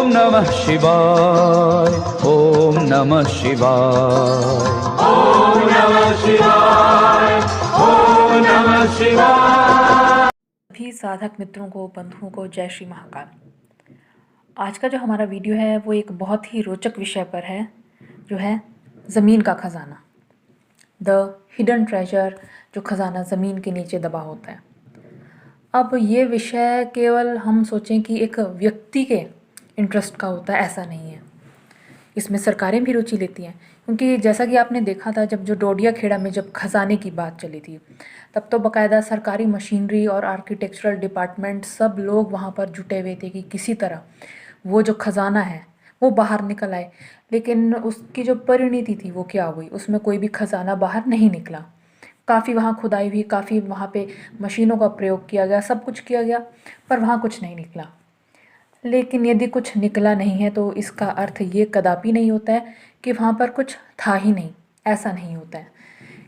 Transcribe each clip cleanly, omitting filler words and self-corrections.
नमः शिवाय, ओम नमः शिवाय, ओम नमः शिवाय, ओम नमः शिवाय। सभी साधक मित्रों को, बंधुओं को जय श्री महाकाल। आज का जो हमारा वीडियो है वो एक बहुत ही रोचक विषय पर है, जो है ज़मीन का खजाना, द हिडन ट्रेजर, जो खजाना ज़मीन के नीचे दबा होता है। अब ये विषय केवल हम सोचें कि एक व्यक्ति के इंटरेस्ट का होता है, ऐसा नहीं है। इसमें सरकारें भी रुचि लेती हैं, क्योंकि जैसा कि आपने देखा था जब जो डोडिया खेड़ा में जब खजाने की बात चली थी, तब तो बाकायदा सरकारी मशीनरी और आर्किटेक्चरल डिपार्टमेंट सब लोग वहाँ पर जुटे हुए थे कि किसी तरह वो जो खजाना है वो बाहर निकल आए। लेकिन उसकी जो परिणति थी वो क्या हुई, उसमें कोई भी खजाना बाहर नहीं निकला। काफ़ी वहाँ खुदाई हुई, काफ़ी वहाँ पे मशीनों का प्रयोग किया गया, सब कुछ किया गया, पर वहाँ कुछ नहीं निकला। लेकिन यदि कुछ निकला नहीं है तो इसका अर्थ ये कदापि नहीं होता है कि वहाँ पर कुछ था ही नहीं, ऐसा नहीं होता है।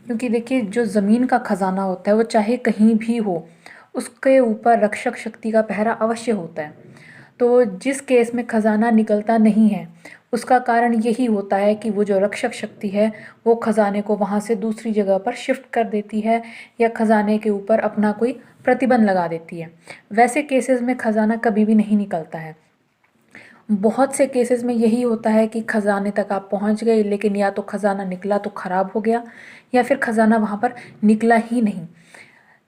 क्योंकि देखिए, जो ज़मीन का खजाना होता है वो चाहे कहीं भी हो, उसके ऊपर रक्षक शक्ति का पहरा अवश्य होता है। तो जिस केस में खजाना निकलता नहीं है, उसका कारण यही होता है कि वो जो रक्षक शक्ति है वो खजाने को वहाँ से दूसरी जगह पर शिफ्ट कर देती है, या खजाने के ऊपर अपना कोई प्रतिबंध लगा देती है। वैसे केसेस में खजाना कभी भी नहीं निकलता है। बहुत से केसेस में यही होता है कि खजाने तक आप पहुंच गए, लेकिन या तो खजाना निकला तो ख़राब हो गया, या फिर खजाना वहाँ पर निकला ही नहीं।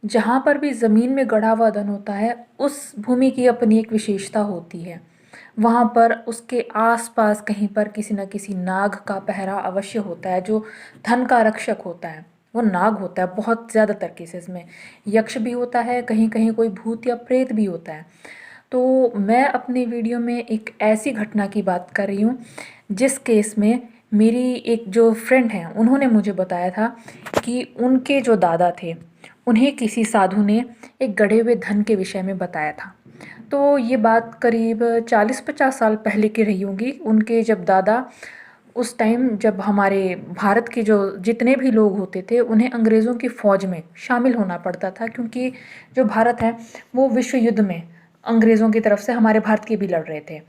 जहाँ पर भी ज़मीन में गड़ा हुआ धन होता है, उस भूमि की अपनी एक विशेषता होती है। वहाँ पर उसके आसपास कहीं पर किसी न किसी नाग का पहरा अवश्य होता है, जो धन का रक्षक होता है। वो नाग होता है, बहुत ज़्यादातर केसेस में यक्ष भी होता है, कहीं कहीं कोई भूत या प्रेत भी होता है। तो मैं अपने वीडियो में एक ऐसी घटना की बात कर रही हूँ जिस केस में मेरी एक जो फ्रेंड हैं, उन्होंने मुझे बताया था कि उनके जो दादा थे, उन्हें किसी साधु ने एक गढ़े हुए धन के विषय में बताया था। तो ये बात करीब 40-50 साल पहले की रही होगी। उनके जब दादा, उस टाइम जब हमारे भारत के जो जितने भी लोग होते थे उन्हें अंग्रेज़ों की फ़ौज में शामिल होना पड़ता था, क्योंकि जो भारत है वो विश्व युद्ध में अंग्रेज़ों की तरफ से हमारे भारत के भी लड़ रहे थे।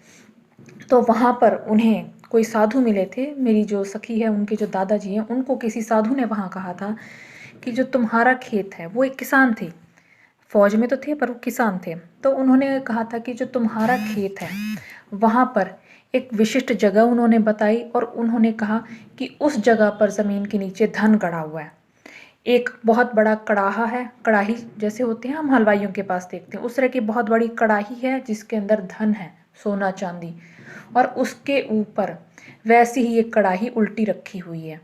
तो वहाँ पर उन्हें कोई साधु मिले थे। मेरी जो सखी है, उनके जो दादाजी हैं, उनको किसी साधु ने वहाँ कहा था कि जो तुम्हारा खेत है, वो एक किसान थे, फौज में तो थे पर वो किसान थे। तो उन्होंने कहा था कि जो तुम्हारा खेत है, वहाँ पर एक विशिष्ट जगह उन्होंने बताई, और उन्होंने कहा कि उस जगह पर ज़मीन के नीचे धन गड़ा हुआ है। एक बहुत बड़ा कड़ाहा है, कड़ाही जैसे होते हैं हम हलवाइयों के पास देखते हैं, उस तरह की बहुत बड़ी कड़ाही है जिसके अंदर धन है, सोना चांदी, और उसके ऊपर वैसी ही एक कड़ाही उल्टी रखी हुई है।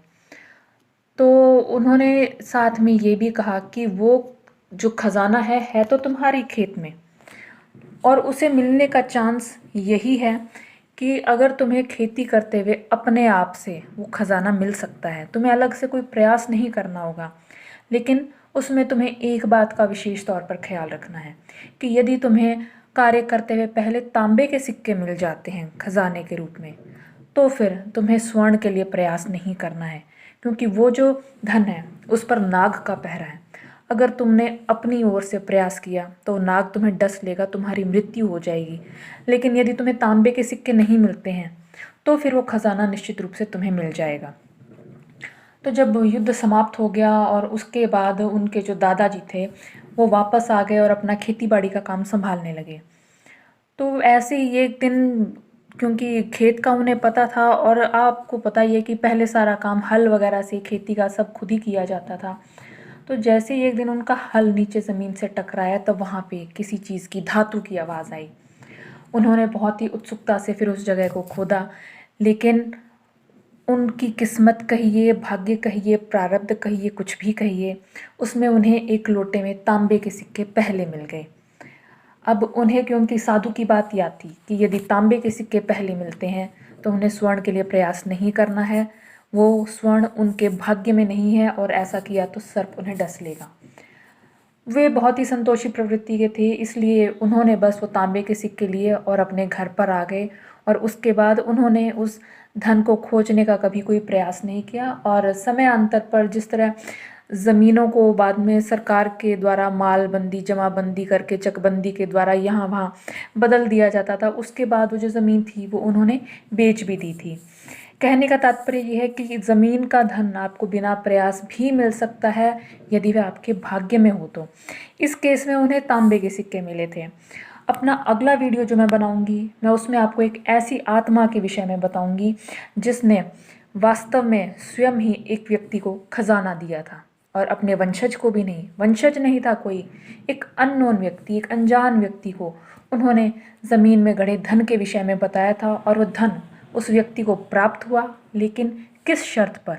तो उन्होंने साथ में ये भी कहा कि वो जो खजाना है तो तुम्हारी खेत में, और उसे मिलने का चांस यही है कि अगर तुम्हें खेती करते हुए अपने आप से वो खजाना मिल सकता है, तुम्हें अलग से कोई प्रयास नहीं करना होगा। लेकिन उसमें तुम्हें एक बात का विशेष तौर पर ख्याल रखना है कि यदि तुम्हें कार्य करते हुए पहले तांबे के सिक्के मिल जाते हैं खजाने के रूप में, तो फिर तुम्हें स्वर्ण के लिए प्रयास नहीं करना है, क्योंकि वो जो धन है उस पर नाग का पहरा है। अगर तुमने अपनी ओर से प्रयास किया तो नाग तुम्हें डस लेगा, तुम्हारी मृत्यु हो जाएगी। लेकिन यदि तुम्हें तांबे के सिक्के नहीं मिलते हैं तो फिर वो खजाना निश्चित रूप से तुम्हें मिल जाएगा। तो जब युद्ध समाप्त हो गया और उसके बाद उनके जो दादाजी थे वो वापस आ गए और अपना खेती बाड़ी का काम संभालने लगे। तो ऐसे ही एक दिन, क्योंकि खेत का उन्हें पता था, और आपको पता ही है कि पहले सारा काम हल वगैरह से खेती का सब खुद ही किया जाता था। तो जैसे ही एक दिन उनका हल नीचे ज़मीन से टकराया, तब वहाँ पे किसी चीज़ की, धातु की आवाज़ आई। उन्होंने बहुत ही उत्सुकता से फिर उस जगह को खोदा, लेकिन उनकी किस्मत कहिए, भाग्य कहिए, प्रारब्ध कहिए, कुछ भी कहिए, उसमें उन्हें एक लोटे में तांबे के सिक्के पहले मिल गए। अब उन्हें, क्योंकि साधु की बात याद थी कि यदि तांबे के सिक्के पहले मिलते हैं तो उन्हें स्वर्ण के लिए प्रयास नहीं करना है, वो स्वर्ण उनके भाग्य में नहीं है, और ऐसा किया तो सर्प उन्हें डस लेगा। वे बहुत ही संतोषी प्रवृत्ति के थे, इसलिए उन्होंने बस वो तांबे के सिक्के लिए और अपने घर पर आ गए, और उसके बाद उन्होंने उस धन को खोजने का कभी कोई प्रयास नहीं किया। और समय अंतर पर जिस तरह ज़मीनों को बाद में सरकार के द्वारा मालबंदी जमाबंदी करके चकबंदी के द्वारा यहाँ वहाँ बदल दिया जाता था। उसके बाद वो जो ज़मीन थी वो उन्होंने बेच भी दी थी। कहने का तात्पर्य यह है कि ज़मीन का धन आपको बिना प्रयास भी मिल सकता है यदि वह आपके भाग्य में हो तो। इस केस में उन्हें तांबे के सिक्के मिले थे। अपना अगला वीडियो जो मैं बनाऊंगी मैं उसमें आपको एक ऐसी आत्मा के विषय में बताऊंगी जिसने वास्तव में स्वयं ही एक व्यक्ति को खजाना दिया था और अपने वंशज को भी नहीं, वंशज नहीं था कोई, एक अननोन व्यक्ति, एक अनजान व्यक्ति को उन्होंने ज़मीन में गढ़े धन के विषय में बताया था और वह धन उस व्यक्ति को प्राप्त हुआ, लेकिन किस शर्त पर,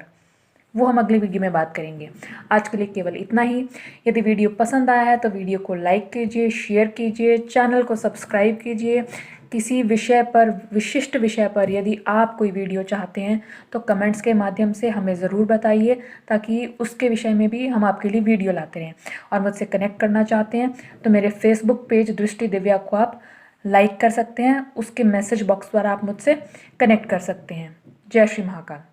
वो हम अगले वीडियो में बात करेंगे। आज के लिए केवल इतना ही। यदि वीडियो पसंद आया है तो वीडियो को लाइक कीजिए, शेयर कीजिए, चैनल को सब्सक्राइब कीजिए। किसी विषय पर, विशिष्ट विषय पर यदि आप कोई वीडियो चाहते हैं तो कमेंट्स के माध्यम से हमें ज़रूर बताइए ताकि उसके विषय में भी हम आपके लिए वीडियो लाते रहें। और मुझसे कनेक्ट करना चाहते हैं तो मेरे फेसबुक पेज दृष्टि दिव्या को आप लाइक कर सकते हैं, उसके मैसेज बॉक्स द्वारा आप मुझसे कनेक्ट कर सकते हैं। जय श्री महाकाल।